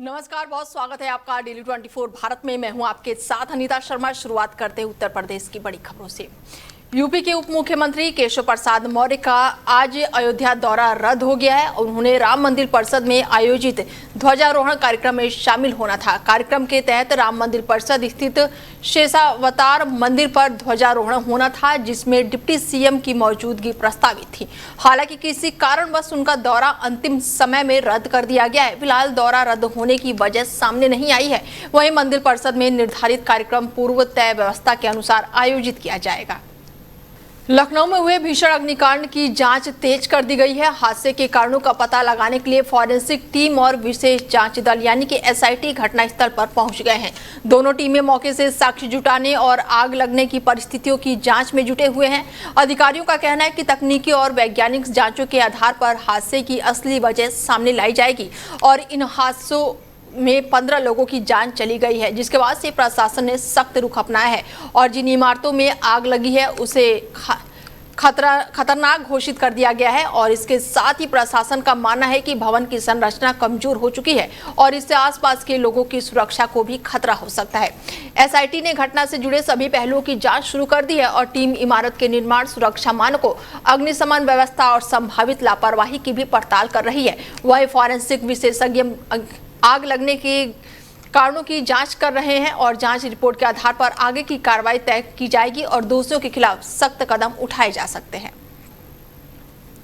नमस्कार, बहुत स्वागत है आपका डेली 24 भारत में। मैं हूं आपके साथ अनीता शर्मा। शुरुआत करते हैं उत्तर प्रदेश की बड़ी खबरों से। यूपी के उप मुख्यमंत्री केशव प्रसाद मौर्य का आज अयोध्या दौरा रद्द हो गया है। उन्होंने राम मंदिर परिसर में आयोजित ध्वजारोहण कार्यक्रम में शामिल होना था। कार्यक्रम के तहत राम मंदिर परिसर स्थित शेषावतार मंदिर पर ध्वजारोहण होना था, जिसमें डिप्टी सीएम की मौजूदगी प्रस्तावित थी। हालांकि किसी कारणवश उनका दौरा अंतिम समय में रद्द कर दिया गया है। फिलहाल दौरा रद्द होने की वजह सामने नहीं आई है। वहीं मंदिर परिसर में निर्धारित कार्यक्रम पूर्व तय व्यवस्था के अनुसार आयोजित किया जाएगा। लखनऊ में हुए भीषण अग्निकांड की जांच तेज कर दी गई है। हादसे के कारणों का पता लगाने के लिए फॉरेंसिक टीम और विशेष जांच दल यानी कि एसआईटी घटनास्थल पर पहुंच गए हैं। दोनों टीमें मौके से साक्ष्य जुटाने और आग लगने की परिस्थितियों की जांच में जुटे हुए हैं। अधिकारियों का कहना है कि तकनीकी और वैज्ञानिक जांचों के आधार पर हादसे की असली वजह सामने लाई जाएगी और इन हादसों में 15 लोगों की जान चली गई है, जिसके बाद से प्रशासन ने सख्त रुख अपनाया है और जिन इमारतों में आग लगी है उसे खतरनाक घोषित कर दिया गया है। और इसके साथ ही प्रशासन का मानना है कि भवन की संरचना कमजोर हो चुकी है और इससे आसपास के लोगों की सुरक्षा को भी खतरा हो सकता है। एसआईटी ने घटना से जुड़े सभी पहलुओं की जांच शुरू कर दी है और टीम इमारत के निर्माण, सुरक्षा मानकों, अग्निशमन व्यवस्था और संभावित लापरवाही की भी पड़ताल कर रही है। वही फॉरेंसिक विशेषज्ञ आग लगने के कारणों की जांच कर रहे हैं और जांच रिपोर्ट के आधार पर आगे की कार्रवाई तय की जाएगी और दोषियों के खिलाफ सख्त कदम उठाए जा सकते हैं।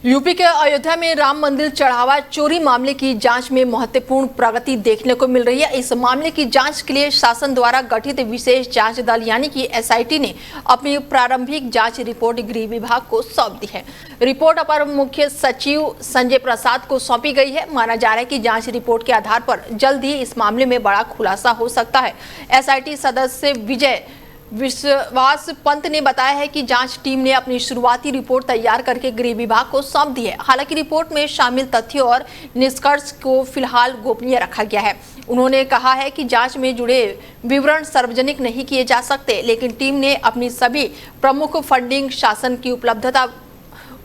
यूपी के अयोध्या में राम मंदिर चढ़ावा चोरी मामले की जांच में महत्वपूर्ण प्रगति देखने को मिल रही है। इस मामले की जांच के लिए शासन द्वारा गठित विशेष जांच दल यानी कि एसआईटी ने अपनी प्रारंभिक जांच रिपोर्ट गृह विभाग को सौंप दी है। रिपोर्ट अपर मुख्य सचिव संजय प्रसाद को सौंपी गई है। माना जा रहा है कि जांच रिपोर्ट के आधार पर जल्द ही इस मामले में बड़ा खुलासा हो सकता है। एसआईटी सदस्य विजय विश्वास पंत ने बताया है कि जांच टीम ने अपनी शुरुआती रिपोर्ट तैयार करके गृह विभाग को सौंप दी है। हालांकि रिपोर्ट में शामिल तथ्यों और निष्कर्ष को फिलहाल गोपनीय रखा गया है। उन्होंने कहा है कि जांच में जुड़े विवरण सार्वजनिक नहीं किए जा सकते, लेकिन टीम ने अपनी सभी प्रमुख फंडिंग शासन की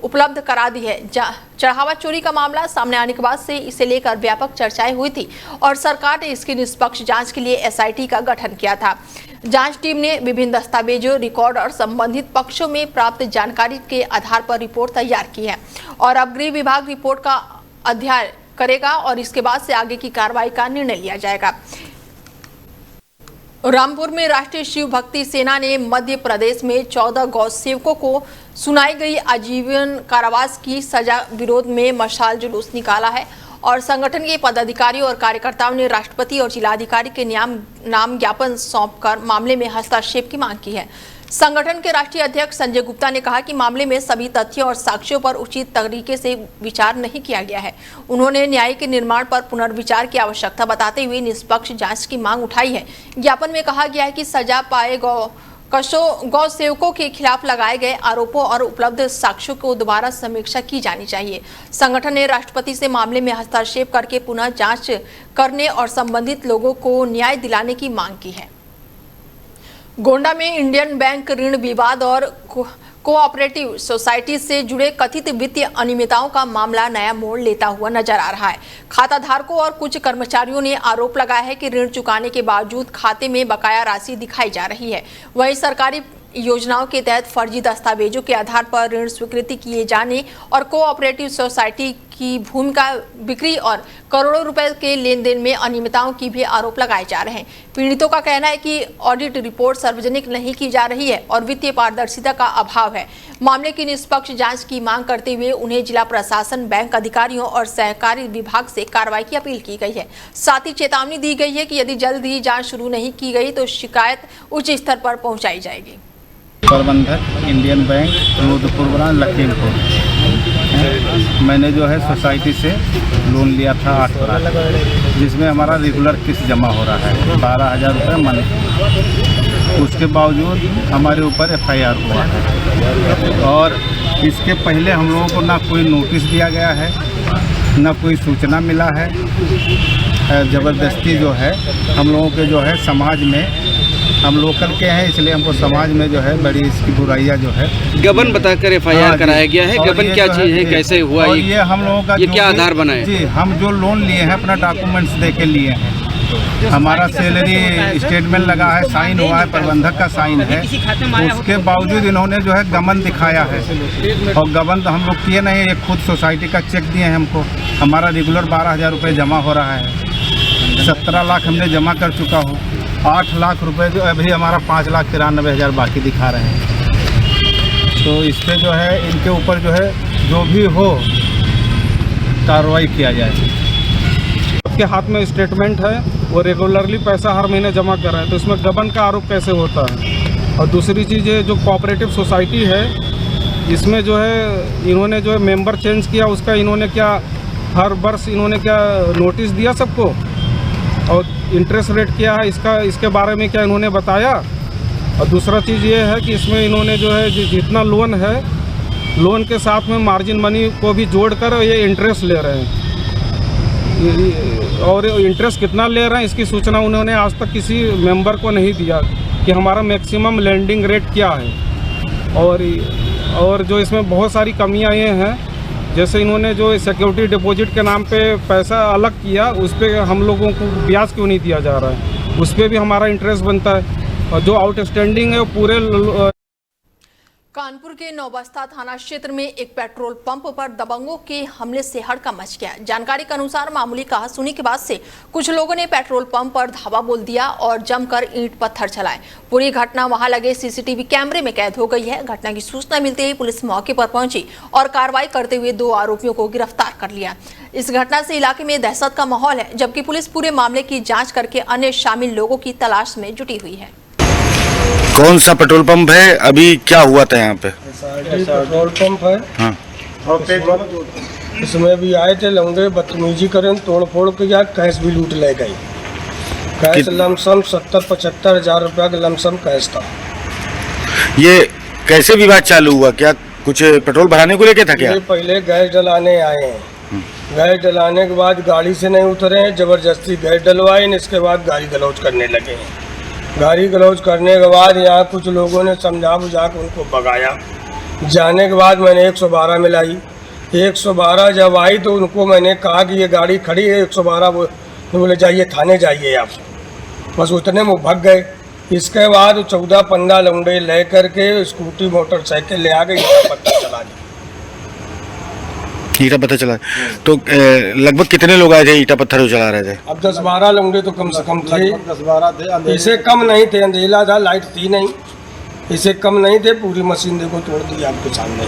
उपलब्ध करा दी है। चढ़ावा चोरी का मामला सामने आने के बाद से इसे लेकर व्यापक चर्चाएं हुई थी और सरकार ने इसकी निष्पक्ष जांच के लिए एसआईटी का गठन किया था। जांच टीम ने विभिन्न दस्तावेजों, रिकॉर्ड और संबंधित पक्षों में प्राप्त जानकारी के आधार पर रिपोर्ट तैयार की है और अब गृह विभाग रिपोर्ट का अध्ययन करेगा और इसके बाद से आगे की कार्रवाई का निर्णय लिया जाएगा। रामपुर में राष्ट्रीय शिव भक्ति सेना ने मध्य प्रदेश में 14 गौ सेवकों को सुनाई गई आजीवन कारावास की सजा विरोध में मशाल जुलूस निकाला है और संगठन के पदाधिकारियों और कार्यकर्ताओं ने राष्ट्रपति और जिलाधिकारी के नाम ज्ञापन सौंपकर मामले में हस्तक्षेप की मांग की है। संगठन के राष्ट्रीय अध्यक्ष संजय गुप्ता ने कहा कि मामले में सभी तथ्यों और साक्ष्यों पर उचित तरीके से विचार नहीं किया गया है। उन्होंने न्यायिक निर्माण पर पुनर्विचार की आवश्यकता बताते हुए निष्पक्ष जांच की मांग उठाई है। ज्ञापन में कहा गया है कि सजा पाए गौ सेवकों के खिलाफ लगाए गए आरोपों और उपलब्ध साक्ष्यों को दोबारा समीक्षा की जानी चाहिए। संगठन ने राष्ट्रपति से मामले में हस्तक्षेप करके पुनः जांच करने और संबंधित लोगों को न्याय दिलाने की मांग की है। गोंडा में इंडियन बैंक ऋण विवाद और कोऑपरेटिव सोसाइटी से जुड़े कथित वित्तीय अनियमितताओं का मामला नया मोड़ लेता हुआ नजर आ रहा है। खाताधारकों और कुछ कर्मचारियों ने आरोप लगाया है कि ऋण चुकाने के बावजूद खाते में बकाया राशि दिखाई जा रही है। वहीं सरकारी योजनाओं के तहत फर्जी दस्तावेजों के आधार पर ऋण स्वीकृति किए जाने और कोऑपरेटिव सोसाइटी की भूमिका बिक्री और करोड़ों रुपए के लेन देन में अनियमितताओं की भी आरोप लगाए जा रहे हैं। पीड़ितों का कहना है कि ऑडिट रिपोर्ट सार्वजनिक नहीं की जा रही है और वित्तीय पारदर्शिता का अभाव है। मामले की निष्पक्ष जांच की मांग करते हुए उन्हें जिला प्रशासन, बैंक अधिकारियों और सहकारी विभाग से कार्रवाई की अपील की गई है। साथ ही चेतावनी दी गई है कि यदि जल्द ही जाँच शुरू नहीं की गई तो शिकायत उच्च स्तर पर पहुँचाई जाएगी। प्रबंधक Indian bank Rudrapur branch Lakhimpur. मैंने जो है सोसाइटी से लोन लिया था 8 लाख, जिसमें हमारा रेगुलर किस्त जमा हो रहा है 12,000 रुपये मंथ। उसके बावजूद हमारे ऊपर एफआईआर हुआ है और इसके पहले हम लोगों को ना कोई नोटिस दिया गया है, ना कोई सूचना मिला है। ज़बरदस्ती जो है हम लोगों के जो है समाज में हम लोकल के हैं, इसलिए हमको समाज में जो है बड़ी इसकी बुराइयाँ जो है। गबन बताकर FIR हाँ, कराया गया है। और गबन ये क्या जो चीज़ है, जी, कैसे हुआ और ये हम लोगों का ये जो क्या भी- आधार बना है? जी, हम जो लोन लिए हैं अपना डॉक्यूमेंट्स दे के लिए हैं। हमारा सैलरी स्टेटमेंट लगा है, साइन हुआ है, प्रबंधक का साइन है, उसके बावजूद इन्होंने जो है गबन दिखाया है। और गबन तो हम लोग किए नहीं, ये खुद सोसाइटी का चेक दिए हैं हमको। हमारा रेगुलर 12,000 रुपये जमा हो रहा है, 17 लाख हमने जमा कर चुका हूँ, 8 लाख रुपए जो अभी हमारा 5,93,000 बाकी दिखा रहे हैं। तो इस पर जो है इनके ऊपर जो है जो भी हो कार्रवाई किया जाए। के हाथ में स्टेटमेंट है, वो रेगुलरली पैसा हर महीने जमा कर रहे हैं, तो इसमें गबन का आरोप कैसे होता है? और दूसरी चीज़ ये जो कोऑपरेटिव सोसाइटी है, इसमें जो है इन्होंने जो है मेंबर चेंज किया, उसका इन्होंने क्या हर वर्ष इन्होंने क्या नोटिस दिया सबको? और इंटरेस्ट रेट क्या है इसके बारे में क्या इन्होंने बताया? और दूसरा चीज़ ये है कि इसमें इन्होंने जो है जितना लोन है, लोन के साथ में मार्जिन मनी को भी जोड़कर ये इंटरेस्ट ले रहे हैं। और इंटरेस्ट कितना ले रहे हैं इसकी सूचना उन्होंने आज तक किसी मेंबर को नहीं दिया कि हमारा मैक्सिमम लैंडिंग रेट क्या है। और जो इसमें बहुत सारी कमियां ये हैं, जैसे इन्होंने जो सिक्योरिटी डिपॉजिट के नाम पे पैसा अलग किया, उस पर हम लोगों को ब्याज क्यों नहीं दिया जा रहा है? उस पर भी हमारा इंटरेस्ट बनता है। और जो आउटस्टैंडिंग है वो पूरे कानपुर के नौबस्ता थाना क्षेत्र में एक पेट्रोल पंप पर दबंगों के हमले से हड़कंप मच गया। जानकारी के अनुसार मामूली कहासुनी के बाद से कुछ लोगों ने पेट्रोल पंप पर धावा बोल दिया और जमकर ईंट पत्थर चलाए। पूरी घटना वहां लगे CCTV कैमरे में कैद हो गई है। घटना की सूचना मिलते ही पुलिस मौके पर पहुंची और कार्रवाई करते हुए 2 आरोपियों को गिरफ्तार कर लिया। इस घटना से इलाके में दहशत का माहौल है, जबकि पुलिस पूरे मामले की जाँच करके अन्य शामिल लोगों की तलाश में जुटी हुई है। कौन सा पेट्रोल पंप है? अभी क्या हुआ था यहाँ पे? पेट्रोल पंप है। हाँ। इसमें भी आए थे लौंडे, बदतमीजी करें, तोड़ फोड़ के या कैश भी लूट ले गए। कैश लमसम 70-75 हज़ार रुपया का लमसम कैश था। ये कैसे विवाद चालू हुआ? क्या कुछ पेट्रोल भराने को लेके था क्या? ये पहले गैस डलाने आए हैं, गैस डलाने के बाद गाड़ी से नहीं उतरे हैं, जबरदस्ती गैस डलवाए, इसके बाद गाड़ी गलौज करने लगे हैं। गाड़ी गलौज करने के बाद यहाँ कुछ लोगों ने समझा बुझा के उनको भगाया। जाने के बाद मैंने 112 मिलाई। 112 जब आई तो उनको मैंने कहा कि ये गाड़ी खड़ी है 112, बोले जाइए थाने जाइए आप। बस उतने में भाग गए। इसके बाद 14-15 लौंडे ले करके स्कूटी मोटरसाइकिल ले आ गए, पत्थर चला दिया। ईटा पत्थर चला? तो लगभग कितने लोग आए थे ईटा पत्थर चला रहे थे? अब 10-12 लौंडे तो कम से कम थे, 10-12 थे, इससे कम नहीं थे। अंधेला था, लाइट थी नहीं, इससे कम नहीं थे। पूरी मशीन देखो तोड़ दी आपके सामने।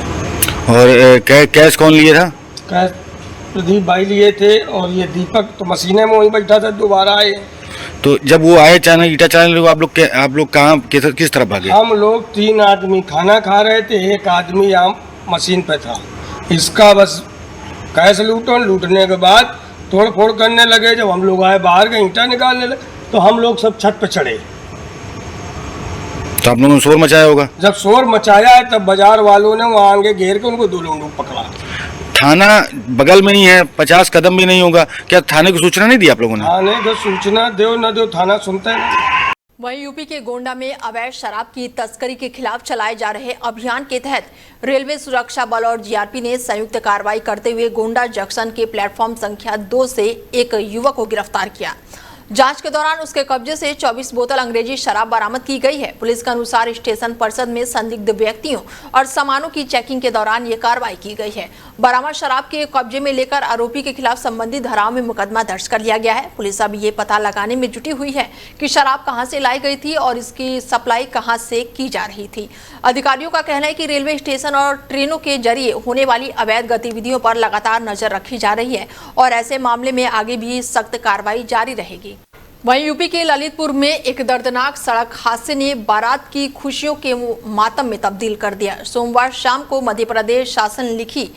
और कैश कौन लिए था? कैश प्रदीप भाई लिए थे, और ये दीपक तो मशीने में वहीं बैठा था। दोबारा आए तो जब वो आए चाने ईटा चलाने लोग, आप लोग कहाँ किस तरफ भागे? हम लोग 3 आदमी खाना खा रहे थे, एक आदमी यहाँ मशीन पे था। इसका बस कैश लूटने के बाद तोड़ फोड़ करने लगे। जब हम लोग आए बाहर के ईंटा निकालने लगे तो हम लोग सब छत पे चढ़े। तो आप लोगों ने शोर मचाया होगा? जब शोर मचाया है तब बाजार वालों ने वहाँ आगे घेर के उनको 2 लोगों को पकड़ा। थाना बगल में ही है, 50 कदम भी नहीं होगा। क्या थाने को सूचना नहीं दी आप लोगों ने? थाने को सूचना दो न दो, थाना सुनते हैं। वहीं यूपी के गोंडा में अवैध शराब की तस्करी के खिलाफ चलाए जा रहे अभियान के तहत रेलवे सुरक्षा बल और जीआरपी ने संयुक्त कार्रवाई करते हुए गोंडा जंक्शन के प्लेटफॉर्म संख्या 2 से एक युवक को गिरफ्तार किया। जांच के दौरान उसके कब्जे से 24 बोतल अंग्रेजी शराब बरामद की गई है। पुलिस के अनुसार स्टेशन परिसर में संदिग्ध व्यक्तियों और सामानों की चेकिंग के दौरान ये कार्रवाई की गई है। बरामद शराब के कब्जे में लेकर आरोपी के खिलाफ संबंधित धाराओं में मुकदमा दर्ज कर लिया गया है। पुलिस अब ये पता लगाने में जुटी हुई है कि शराब कहां से लाई गई थी और इसकी सप्लाई कहां से की जा रही थी। अधिकारियों का कहना है कि रेलवे स्टेशन और ट्रेनों के जरिए होने वाली अवैध गतिविधियों पर लगातार नजर रखी जा रही है और ऐसे मामले में आगे भी सख्त कार्रवाई जारी रहेगी। वहीं यूपी के ललितपुर में एक दर्दनाक सड़क हादसे ने बारात की खुशियों के मातम में तब्दील कर दिया। सोमवार शाम को मध्य प्रदेश शासन लिखी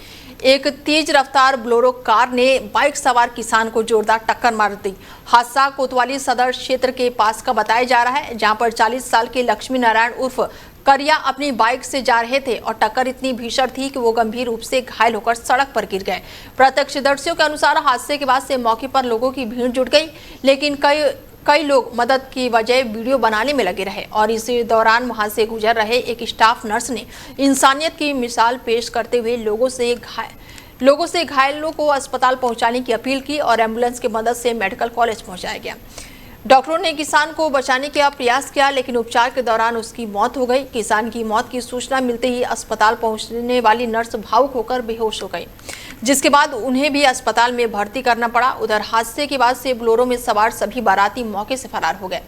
एक तेज रफ्तार बोलेरो कार ने बाइक सवार किसान को जोरदार टक्कर मार दी। हादसा कोतवाली सदर क्षेत्र के पास का बताया जा रहा है, जहां पर 40 साल के लक्ष्मी नारायण उर्फ करिया अपनी बाइक से जा रहे थे और टक्कर इतनी भीषण थी कि वो गंभीर रूप से घायल होकर सड़क पर गिर गए। प्रत्यक्षदर्शियों के अनुसार हादसे के बाद से मौके पर लोगों की भीड़ जुट गई, लेकिन कई कई लोग मदद की बजाय वीडियो बनाने में लगे रहे और इसी दौरान वहां से गुजर रहे एक स्टाफ नर्स ने इंसानियत की मिसाल पेश करते हुए लोगों से घायलों को अस्पताल पहुंचाने की अपील की और एम्बुलेंस की मदद से मेडिकल कॉलेज पहुंचाया गया। डॉक्टरों ने किसान को बचाने का प्रयास किया, लेकिन उपचार के दौरान उसकी मौत हो गई। किसान की मौत की सूचना मिलते ही अस्पताल पहुंचने वाली नर्स भावुक होकर बेहोश हो गई, जिसके बाद उन्हें भी अस्पताल में भर्ती करना पड़ा। उधर हादसे के बाद से बोलेरो में सवार सभी बाराती मौके से फरार हो गए।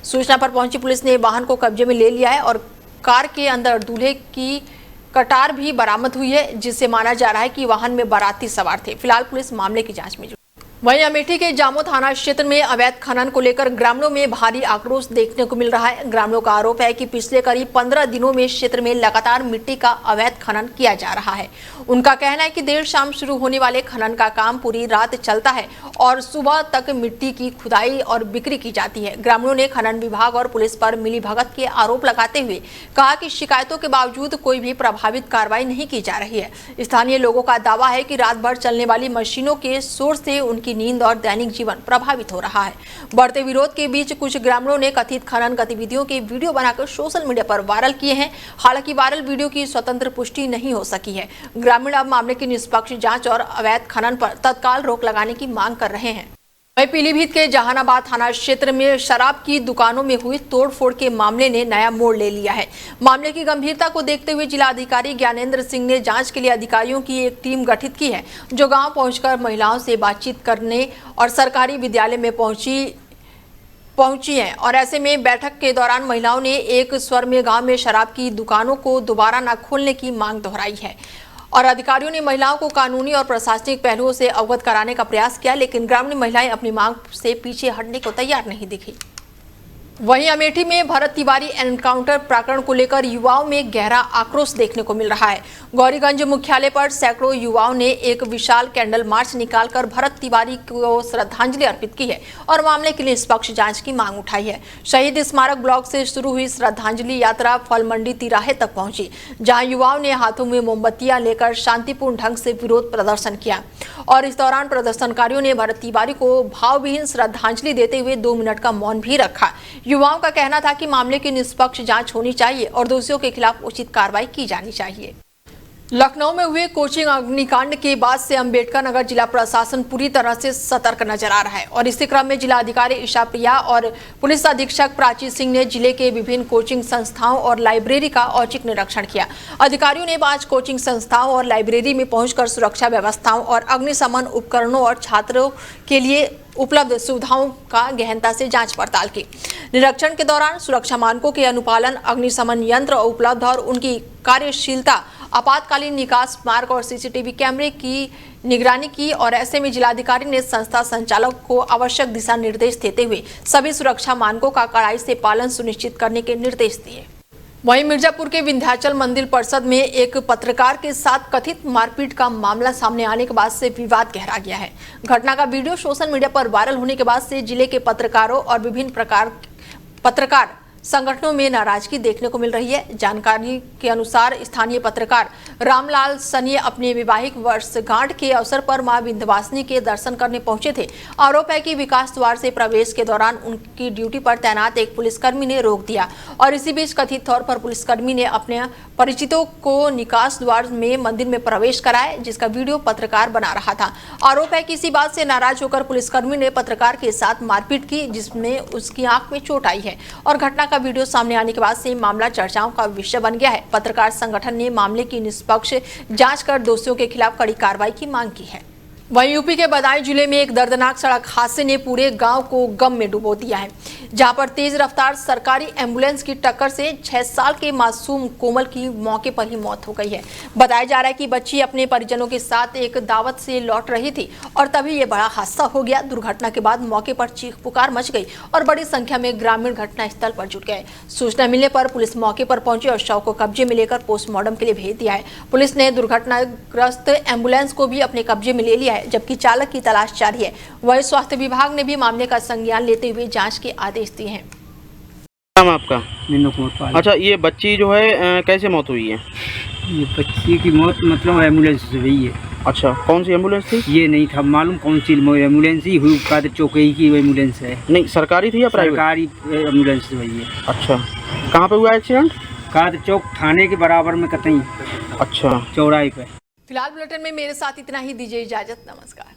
सूचना पर पहुंची पुलिस ने वाहन को कब्जे में ले लिया है और कार के अंदर दूल्हे की कटार भी बरामद हुई है, जिससे माना जा रहा है कि वाहन में बाराती सवार थे। फिलहाल पुलिस मामले की जांच में जुटी। वहीं अमेठी के जामो थाना क्षेत्र में अवैध खनन को लेकर ग्रामीणों में भारी आक्रोश देखने को मिल रहा है। ग्रामीणों का आरोप है कि पिछले करीब 15 दिनों में क्षेत्र में लगातार मिट्टी का अवैध खनन किया जा रहा है। उनका कहना है कि देर शाम शुरू होने वाले खनन का काम पूरी रात चलता है और सुबह तक मिट्टी की खुदाई और बिक्री की जाती है। ग्रामीणों ने खनन विभाग और पुलिस पर मिलीभगत के आरोप लगाते हुए कहा कि शिकायतों के बावजूद कोई भी प्रभावित कार्रवाई नहीं की जा रही है। स्थानीय लोगों का दावा है कि रात भर चलने वाली मशीनों के शोर से उनकी नींद और दैनिक जीवन प्रभावित हो रहा है। बढ़ते विरोध के बीच कुछ ग्रामीणों ने कथित खनन गतिविधियों के वीडियो बनाकर सोशल मीडिया पर वायरल किए हैं। हालांकि वायरल वीडियो की स्वतंत्र पुष्टि नहीं हो सकी है। ग्रामीण अब मामले की निष्पक्ष जांच और अवैध खनन पर तत्काल रोक लगाने की मांग कर रहे हैं। वहीं पीलीभीत के जहानाबाद थाना क्षेत्र में शराब की दुकानों में हुई तोड़फोड़ के मामले ने नया मोड़ ले लिया है। मामले की गंभीरता को देखते हुए जिलाधिकारी ज्ञानेंद्र सिंह ने जांच के लिए अधिकारियों की एक टीम गठित की है, जो गांव पहुंचकर महिलाओं से बातचीत करने और सरकारी विद्यालय में पहुंची हैं। और ऐसे में बैठक के दौरान महिलाओं ने एक स्वर में गांव में शराब की दुकानों को दोबारा न खोलने की मांग दोहराई है और अधिकारियों ने महिलाओं को कानूनी और प्रशासनिक पहलुओं से अवगत कराने का प्रयास किया, लेकिन ग्रामीण महिलाएं अपनी मांग से पीछे हटने को तैयार नहीं दिखी। वहीं अमेठी में भरत तिवारी एनकाउंटर प्रकरण को लेकर युवाओं में गहरा आक्रोश देखने को मिल रहा है। गौरीगंज मुख्यालय पर सैकड़ों युवाओं ने एक विशाल कैंडल मार्च निकालकर भरत तिवारी को श्रद्धांजलि अर्पित की है और मामले के लिए निष्पक्ष जांच की मांग उठाई है। शहीद स्मारक ब्लॉक से शुरू हुई श्रद्धांजलि यात्रा फल मंडी तिराहे तक पहुंची, जहां युवाओं ने हाथों में मोमबत्तियां लेकर शांतिपूर्ण ढंग से विरोध प्रदर्शन किया और इस दौरान प्रदर्शनकारियों ने भरत तिवारी को भावविहीन श्रद्धांजलि देते हुए 2 मिनट का मौन भी रखा। युवाओं का कहना था कि मामले की निष्पक्ष जांच होनी चाहिए और दोषियों के खिलाफ उचित कार्रवाई की जानी चाहिए। लखनऊ में हुए कोचिंग अग्निकांड के बाद से अंबेडकर नगर जिला प्रशासन पूरी तरह से सतर्क नजर आ रहा है और इसी क्रम में जिला अधिकारी ईशा प्रिया और पुलिस अधीक्षक प्राची सिंह ने जिले के विभिन्न कोचिंग संस्थाओं और लाइब्रेरी का औचक निरीक्षण किया। अधिकारियों ने 5 कोचिंग संस्थाओं और लाइब्रेरी में पहुंचकर सुरक्षा व्यवस्थाओं और अग्निशमन उपकरणों और छात्रों के लिए उपलब्ध सुविधाओं का गहनता से जांच पड़ताल की। निरीक्षण के दौरान सुरक्षा मानकों के अनुपालन, अग्निशमन यंत्र उपलब्ध और उनकी कार्यशीलता, आपातकालीन निकास मार्ग और सीसीटीवी कैमरे की निगरानी की और ऐसे में जिलाधिकारी ने संस्था संचालक को आवश्यक दिशा निर्देश देते हुए सभी सुरक्षा मानकों का कड़ाई से पालन सुनिश्चित करने के निर्देश दिए। वहीं मिर्जापुर के विंध्याचल मंदिर परिषद में एक पत्रकार के साथ कथित मारपीट का मामला सामने आने के बाद से विवाद गहरा गया है। घटना का वीडियो सोशल मीडिया पर वायरल होने के बाद से जिले के पत्रकारों और विभिन्न पत्रकार संगठनों में नाराजगी देखने को मिल रही है। जानकारी के अनुसार स्थानीय पत्रकार रामलाल सनिये अपने वैवाहिक वर्षगांठ के अवसर पर मां विंध्यवासिनी के दर्शन करने पहुंचे थे। आरोप है कि विकास द्वार से प्रवेश के दौरान उनकी ड्यूटी पर तैनात एक पुलिसकर्मी ने रोक दिया और इसी बीच कथित तौर पर पुलिसकर्मी ने अपने परिचितों को निकास द्वार में मंदिर में प्रवेश कराया, जिसका वीडियो पत्रकार बना रहा था। आरोप है कि इसी बात से नाराज होकर पुलिसकर्मी ने पत्रकार के साथ मारपीट की, जिसमें उसकी आंख में चोट आई है और घटना का वीडियो सामने आने के बाद से मामला चर्चाओं का विषय बन गया है। पत्रकार संगठन ने मामले की निष्पक्ष जांच कर दोषियों के खिलाफ कड़ी कार्रवाई की मांग की है। वहीं यूपी के बदायूं जिले में एक दर्दनाक सड़क हादसे ने पूरे गांव को गम में डुबो दिया है, जहां पर तेज रफ्तार सरकारी एम्बुलेंस की टक्कर से 6 साल के मासूम कोमल की मौके पर ही मौत हो गई है। बताया जा रहा है कि बच्ची अपने परिजनों के साथ एक दावत से लौट रही थी और तभी ये बड़ा हादसा हो गया। दुर्घटना के बाद मौके पर चीख पुकार मच गई और बड़ी संख्या में ग्रामीण घटनास्थल पर जुट गए। सूचना मिलने पर पुलिस मौके पर पहुंची और शव को कब्जे में लेकर पोस्टमार्टम के लिए भेज दिया है। पुलिस ने दुर्घटनाग्रस्त एम्बुलेंस को भी अपने कब्जे में ले लिया है, जबकि चालक की तलाश जारी है। वहीं स्वास्थ्य विभाग ने भी मामले का संज्ञान लेते हुए जांच के आदेश दिए हैं। नाम आपका? मीनू कुमार पाल। अच्छा, ये बच्ची जो है कैसे मौत हुई है? ये बच्ची की मौत मतलब एम्बुलेंस से हुई है। अच्छा, कौन सी एम्बुलेंस थी? ये नहीं था मालूम कौन सी एम्बुलेंस ही हुई, कादिर चौकई की एम्बुलेंस है। नहीं, सरकारी थी या प्राइवेट? सरकारी एम्बुलेंस वही है। अच्छा, कहाँ पे हुआ एक्सीडेंट? कादिर चौक थाने के बराबर में कतई, अच्छा, चौराहे पे। फिलहाल बुलेटिन में मेरे साथ इतना ही, दीजिए इजाजत, नमस्कार।